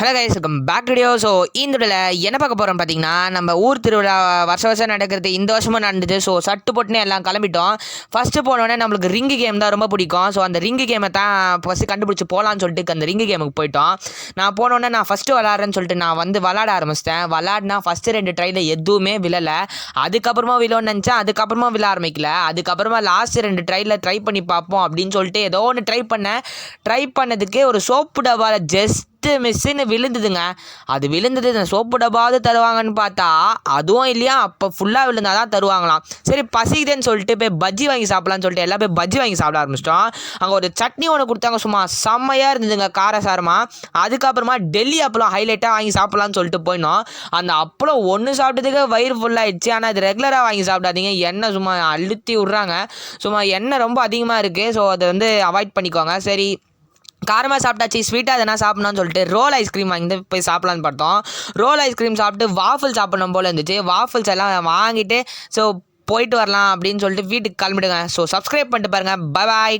Hello guys, welcome back video. So இந்த வீடியோவில் என்ன பார்க்க போகிறோம் பார்த்தீங்கன்னா, நம்ம ஊர் திருவிழா வருஷம் நடக்கிறது இந்த வருஷமும் நடந்துச்சு. ஸோ சட்டு போட்டுன்னு எல்லாம் கிளம்பிட்டோம். ஃபஸ்ட்டு போனோடனே நம்மளுக்கு ரிங்கு கேம் தான் ரொம்ப பிடிக்கும். ஸோ அந்த ரிங்கு கேமை தான் ஃபஸ்ட்டு கண்டுபிடிச்சி போகலான்னு சொல்லிட்டு அந்த ரிங்கு கேமுக்கு போயிட்டோம். நான் போனோடனே நான் ஃபஸ்ட்டு விளாட்றேன்னு சொல்லிட்டு நான் விளாட ஆரம்பிச்சிட்டேன். விளாட்னா ஃபஸ்ட்டு 2 ட்ரையில் எதுவுமே விழலை. அதுக்கப்புறமா விழோன்னு நினச்சேன். அதுக்கப்புறமா விழ ஆரம்பிக்கல. அதுக்கப்புறமா லாஸ்ட் 2 ட்ரையில் ட்ரை பண்ணி பார்ப்போம் அப்படின்னு சொல்லிட்டு ஏதோ ஒன்று ட்ரை பண்ணதுக்கே ஒரு சோப்பு டப்பாவில் ஜஸ்ட் மிஸ்ஸுன்னு விழுந்துதுங்க. அது விழுந்தது இந்த சோப்பு டப்பாவது தருவாங்கன்னு பார்த்தா அதுவும் இல்லையா. அப்போ ஃபுல்லாக விழுந்தால் தான் தருவாங்களாம். சரி பசிக்குதுன்னு சொல்லிட்டு போய் பஜ்ஜி வாங்கி சாப்பிட்லான்னு சொல்லிட்டு எல்லாம் போய் பஜ்ஜி வாங்கி சாப்பிட ஆரம்பிச்சிட்டோம். அங்கே ஒரு சட்னி ஒன்று கொடுத்தாங்க, சும்மா செம்மையாக இருந்ததுங்க, காரசாரமாக. அதுக்கப்புறமா டெல்லி அப்பளம் ஹைலைட்டாக வாங்கி சாப்பிட்லான்னு சொல்லிட்டு போயினோம். அந்த அப்பளம் ஒன்று சாப்பிட்டதுக்கு வயிறு ஃபுல்லாகிடுச்சு. ஆனால் அது ரெகுலராக வாங்கி சாப்பிடாதீங்க, எண்ணெய் சும்மா அழுத்தி விட்றாங்க. சும்மா எண்ணெய் ரொம்ப அதிகமாக இருக்குது. ஸோ அதை அவாய்ட் பண்ணிக்கோங்க. சரி காரமாக சாப்பிட்டாச்சு, ஸ்வீட்டாக எதனா சாப்பிட்ணுன்னு சொல்லிட்டு ரோல் ஐஸ்கிரீம் வாங்கி போய் சாப்பிட்லான்னு பார்த்தோம். ரோல் ஐஸ்கிரீம் சாப்பிட்டு வாஃபிள் சாப்பிடணும் போல் இருந்துச்சு. வாஃபிள்ஸ் எல்லாம் வாங்கிட்டு ஸோ போயிட்டு வரலாம் அப்படின்னு சொல்லிட்டு வீட்டுக்கு கிளம்பிடுங்க. ஸோ சப்ஸ்கிரைப் பண்ணிட்டு பாருங்கள். பாய்.